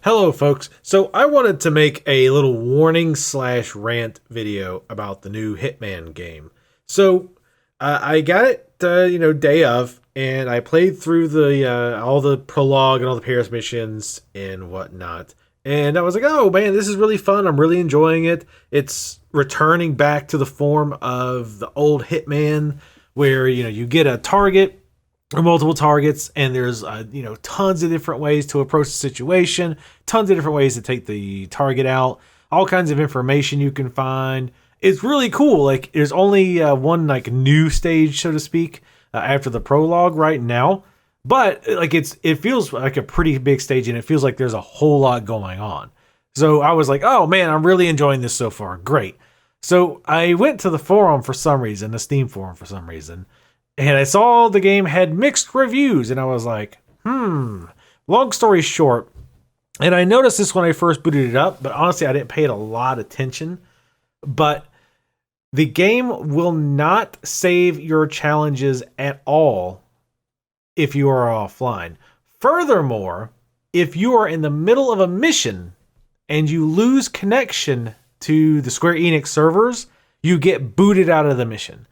Hello, folks. So I wanted to make a little warning slash rant video about the new Hitman game. So I got it, day of, and I played through the all the prologue and all the Paris missions and whatnot. And I was like, oh man, this is really fun. I'm really enjoying it. It's returning back to the form of the old Hitman, where you get a target or multiple targets, and there's tons of different ways to approach the situation, tons of different ways to take the target out, all kinds of information you can find. It's really cool. Like, there's only one like new stage, so to speak, after the prologue right now, but like it feels like a pretty big stage, and it feels like there's a whole lot going on. So I was like, oh man, I'm really enjoying this so far. Great. So I went to the forum for some reason, the Steam forum for some reason, and I saw the game had mixed reviews, and I was like, long story short, and I noticed this when I first booted it up, but honestly, I didn't pay it a lot of attention, but the game will not save your challenges at all if you are offline. Furthermore, if you are in the middle of a mission and you lose connection to the Square-Enix servers, you get booted out of the mission.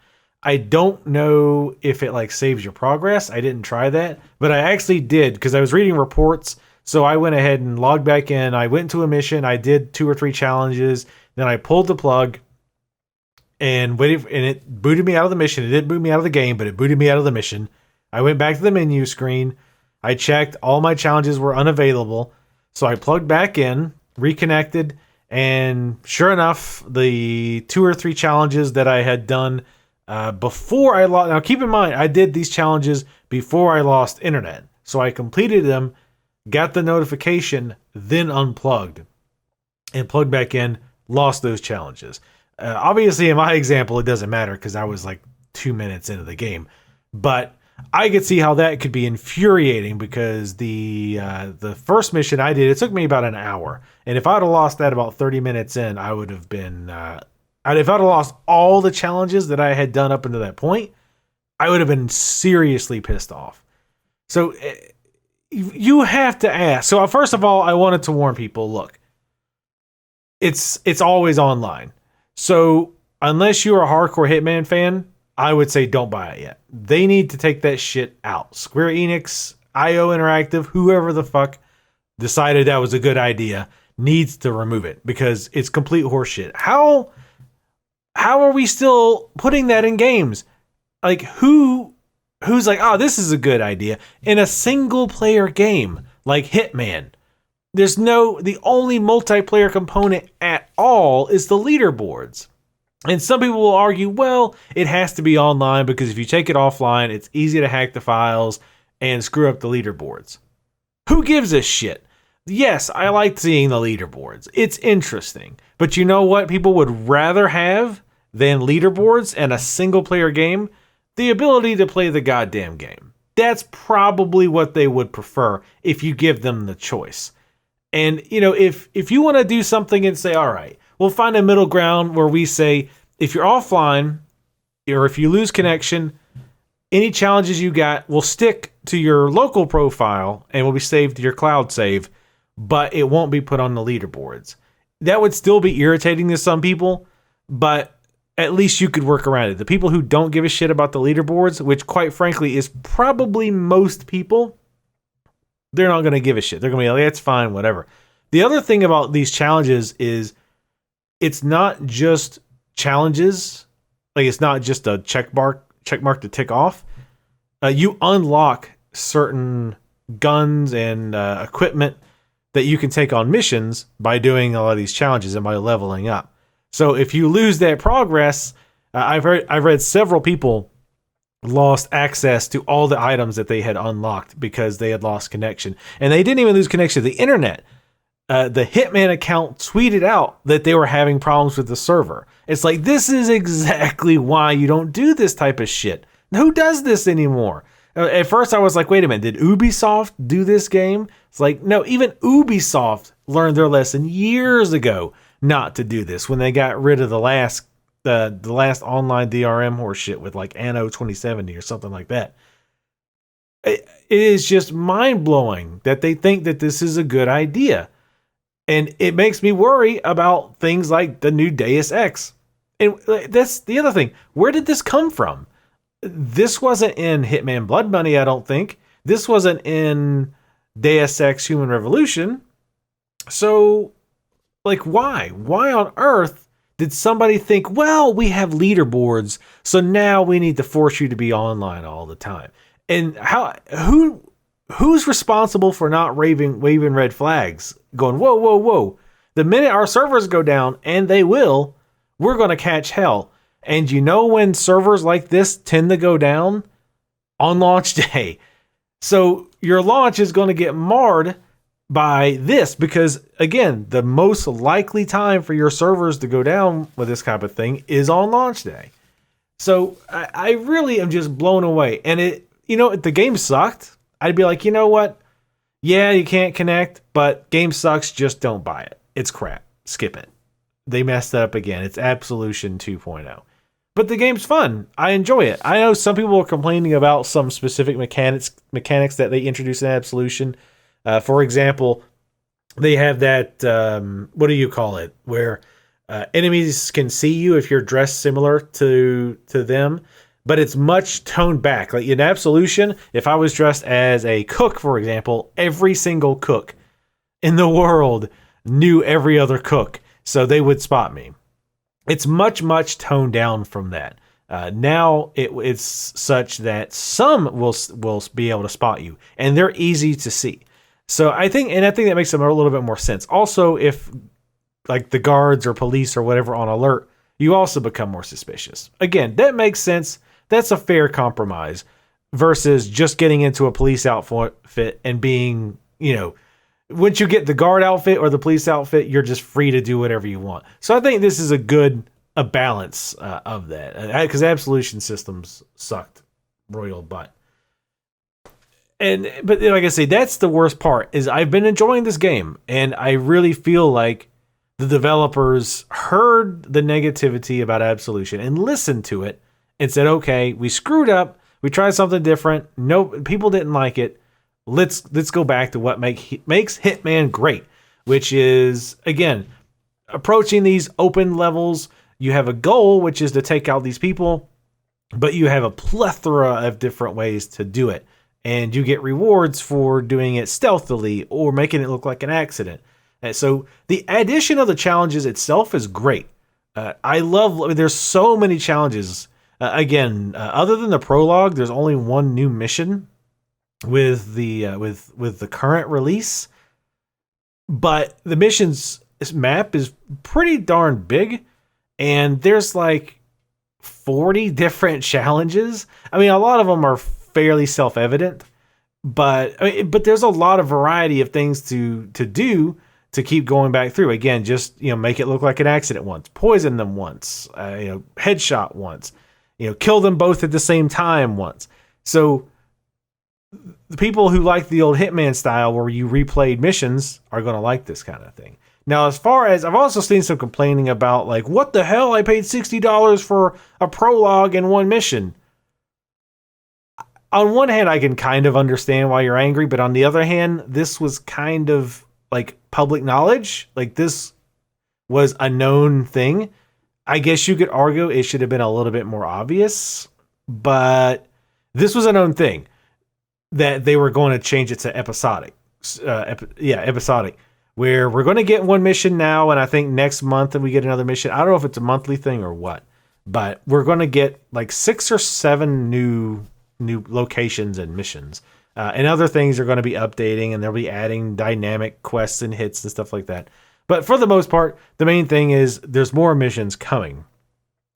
I don't know if it like saves your progress. I didn't try that, but I actually did because I was reading reports. So I went ahead and logged back in. I went to a mission. I did 2 or 3 challenges. Then I pulled the plug and waited, and it booted me out of the mission. It didn't boot me out of the game, but it booted me out of the mission. I went back to the menu screen. I checked. All my challenges were unavailable. So I plugged back in, reconnected, and sure enough, the 2 or 3 challenges that I had done before I lost. Now, keep in mind, I did these challenges before I lost internet. So I completed them, got the notification, then unplugged and plugged back in, lost those challenges. Obviously, in my example, it doesn't matter because I was like 2 minutes into the game. But I could see how that could be infuriating because the first mission I did, it took me about an hour. And if I'd have lost that about 30 minutes in, I would have been... if I'd have lost all the challenges that I had done up until that point, I would have been seriously pissed off. So you have to ask. So first of all, I wanted to warn people, look, it's always online. So unless you're a hardcore Hitman fan, I would say don't buy it yet. They need to take that shit out. Square Enix, IO Interactive, whoever the fuck decided that was a good idea, needs to remove it because it's complete horseshit. How are we still putting that in games? Like, who's like, oh, this is a good idea in a single player game like Hitman? The only multiplayer component at all is the leaderboards. And some people will argue, well, it has to be online because if you take it offline, it's easy to hack the files and screw up the leaderboards. Who gives a shit? Yes, I like seeing the leaderboards. It's interesting. But you know what people would rather have than leaderboards and a single player game? The ability to play the goddamn game. That's probably what they would prefer if you give them the choice. And, if you want to do something and say, all right, we'll find a middle ground where we say, if you're offline or if you lose connection, any challenges you got will stick to your local profile and will be saved to your cloud save, but it won't be put on the leaderboards. That would still be irritating to some people, but at least you could work around it. The people who don't give a shit about the leaderboards, which quite frankly is probably most people, they're not going to give a shit. They're going to be like, it's fine, whatever. The other thing about these challenges is it's not just challenges. Like, it's not just a check mark to tick off. You unlock certain guns and equipment that you can take on missions by doing a lot of these challenges and by leveling up. So if you lose that progress, I've read several people lost access to all the items that they had unlocked because they had lost connection. And they didn't even lose connection to the internet. The Hitman account tweeted out that they were having problems with the server. It's like, this is exactly why you don't do this type of shit. Who does this anymore? At first I was like, wait a minute, did Ubisoft do this game? It's like, no, even Ubisoft learned their lesson years ago not to do this when they got rid of the last online DRM horseshit with like Anno 2070 or something like that. It is just mind-blowing that they think that this is a good idea. And it makes me worry about things like the new Deus Ex. And that's the other thing. Where did this come from? This wasn't in Hitman Blood Money, I don't think. This wasn't in Deus Ex Human Revolution. So, like, why? Why on earth did somebody think, well, we have leaderboards, so now we need to force you to be online all the time? And who's responsible for not waving red flags, going, whoa, whoa, whoa. The minute our servers go down, and they will, we're going to catch hell. And you know when servers like this tend to go down? On launch day. So your launch is going to get marred by this because, again, the most likely time for your servers to go down with this type of thing is on launch day. So I really am just blown away. And if the game sucked, I'd be like, you know what? Yeah, you can't connect, but game sucks. Just don't buy it. It's crap. Skip it. They messed it up again. It's Absolution 2.0. But the game's fun. I enjoy it. I know some people are complaining about some specific mechanics that they introduced in Absolution. For example, they have that, what do you call it? Where enemies can see you if you're dressed similar to them. But it's much toned back. Like in Absolution, if I was dressed as a cook, for example, every single cook in the world knew every other cook. So they would spot me. It's much, much toned down from that. Now it's such that some will be able to spot you, and they're easy to see. So I think that makes them a little bit more sense. Also, if like the guards or police or whatever on alert, you also become more suspicious. Again, that makes sense. That's a fair compromise versus just getting into a police outfit and being, once you get the guard outfit or the police outfit, you're just free to do whatever you want. So I think this is a balance of that, because Absolution systems sucked royal butt. But like I say, that's the worst part. Is I've been enjoying this game, and I really feel like the developers heard the negativity about Absolution and listened to it and said, "Okay, we screwed up. We tried something different. No, people didn't like it. Let's go back to what makes Hitman great, which is, again, approaching these open levels. You have a goal, which is to take out these people, but you have a plethora of different ways to do it. And you get rewards for doing it stealthily or making it look like an accident. And so the addition of the challenges itself is great. There's so many challenges. Other than the prologue, there's only one new mission with the current release, but the missions map is pretty darn big, and there's like 40 different challenges. I mean, a lot of them are fairly self-evident, but there's a lot of variety of things to do to keep going back through. Again, just make it look like an accident once, poison them once, headshot once, kill them both at the same time once. So the people who like the old Hitman style where you replayed missions are going to like this kind of thing. Now, as far as I've also seen some complaining about, like, what the hell? I paid $60 for a prologue and one mission. On one hand, I can kind of understand why you're angry, but on the other hand, this was kind of like public knowledge. Like, this was a known thing. I guess you could argue it should have been a little bit more obvious, but this was a known thing that they were going to change it to episodic. Episodic, where we're going to get one mission now, and I think next month we get another mission. I don't know if it's a monthly thing or what, but we're going to get like 6 or 7 new locations and missions. And other things are going to be updating, and they'll be adding dynamic quests and hits and stuff like that. But for the most part, the main thing is there's more missions coming.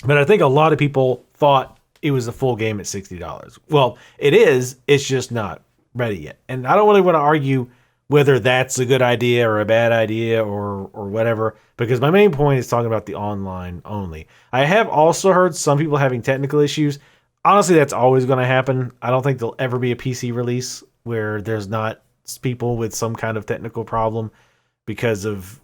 But I think a lot of people thought it was a full game at $60. Well, it is. It's just not ready yet. And I don't really want to argue whether that's a good idea or a bad idea or whatever, because my main point is talking about the online only. I have also heard some people having technical issues. Honestly, that's always going to happen. I don't think there'll ever be a PC release where there's not people with some kind of technical problem because of,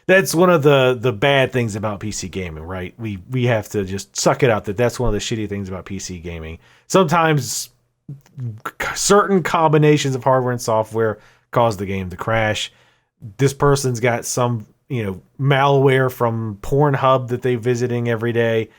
that's one of the bad things about PC gaming, right? We have to just suck it out that's one of the shitty things about PC gaming. Sometimes certain combinations of hardware and software cause the game to crash. this person's got some, malware from Pornhub that they're visiting every day.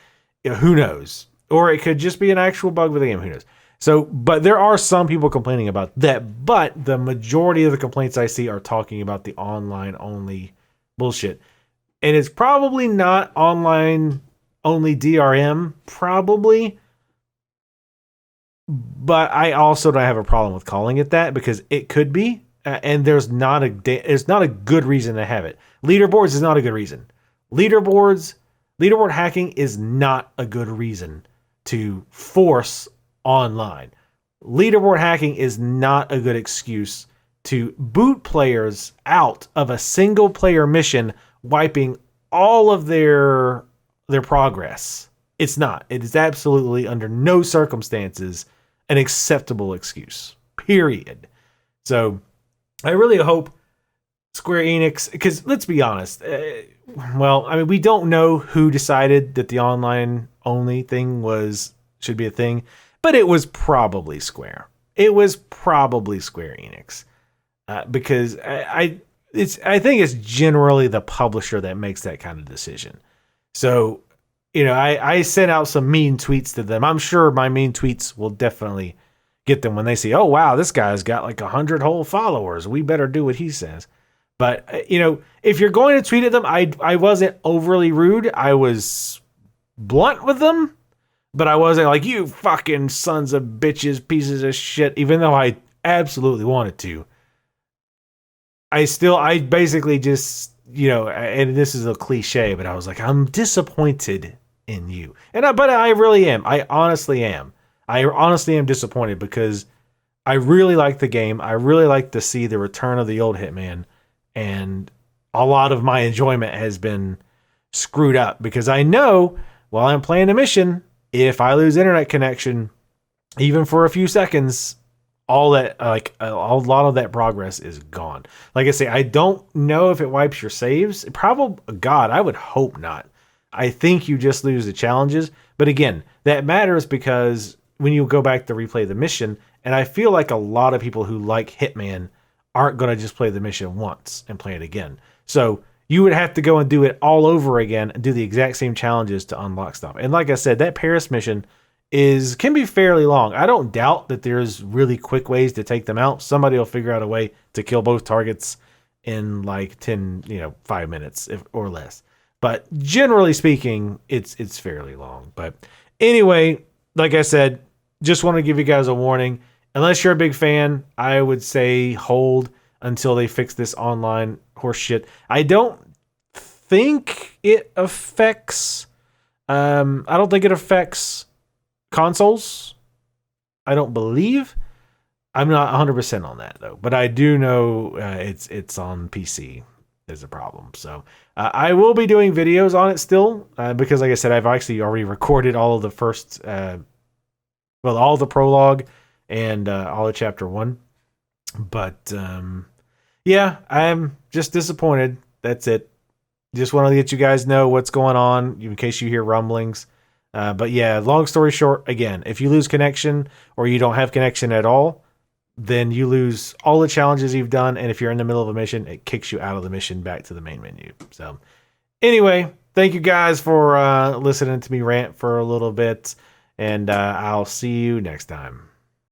Who knows? Or it could just be an actual bug with the game. Who knows? So, but there are some people complaining about that. But the majority of the complaints I see are talking about the online only bullshit. And it's probably not online only DRM, probably. But I also don't have a problem with calling it that because it could be. And there's not a good reason to have it. Leaderboards is not a good reason. Leaderboard hacking is not a good reason to force online. Leaderboard hacking is not a good excuse to boot players out of a single player mission, wiping all of their progress. It's not. It is absolutely under no circumstances an acceptable excuse. Period. So I really hope Square-Enix, because let's be honest, we don't know who decided that the online only thing should be a thing, but it was probably Square. It was probably Square-Enix, because I think it's generally the publisher that makes that kind of decision. So, I sent out some mean tweets to them. I'm sure my mean tweets will definitely get them when they see, oh wow, this guy's got like 100 whole followers. We better do what he says. But, if you're going to tweet at them, I wasn't overly rude. I was blunt with them, but I wasn't like, you fucking sons of bitches, pieces of shit, even though I absolutely wanted to. I basically just, and this is a cliche, but I was like, I'm disappointed in you. But I really am. I honestly am. I honestly am disappointed because I really like the game. I really like to see the return of the old Hitman. And a lot of my enjoyment has been screwed up because I know while I'm playing a mission, if I lose internet connection, even for a few seconds, all that, like a lot of that progress is gone. Like I say, I don't know if it wipes your saves. God, I would hope not. I think you just lose the challenges. But again, that matters because when you go back to replay the mission, and I feel like a lot of people who like Hitman aren't going to just play the mission once and play it again. So you would have to go and do it all over again and do the exact same challenges to unlock stuff. And like I said, that Paris mission can be fairly long. I don't doubt that there's really quick ways to take them out. Somebody will figure out a way to kill both targets in like 5 minutes or less. But generally speaking, it's fairly long. But anyway, like I said, just want to give you guys a warning. Unless you're a big fan, I would say hold until they fix this online horse shit. I don't think it affects consoles. I don't believe. I'm not 100% on that though, but I do know it's on PC is a problem. So I will be doing videos on it still because, like I said, I've actually already recorded all of the first, all the prologue and all of chapter 1. But yeah, I'm just disappointed. That's it. Just want to let you guys know what's going on in case you hear rumblings. But yeah, long story short, again, if you lose connection or you don't have connection at all, then you lose all the challenges you've done. And if you're in the middle of a mission, it kicks you out of the mission back to the main menu. So anyway, thank you guys for listening to me rant for a little bit. And I'll see you next time.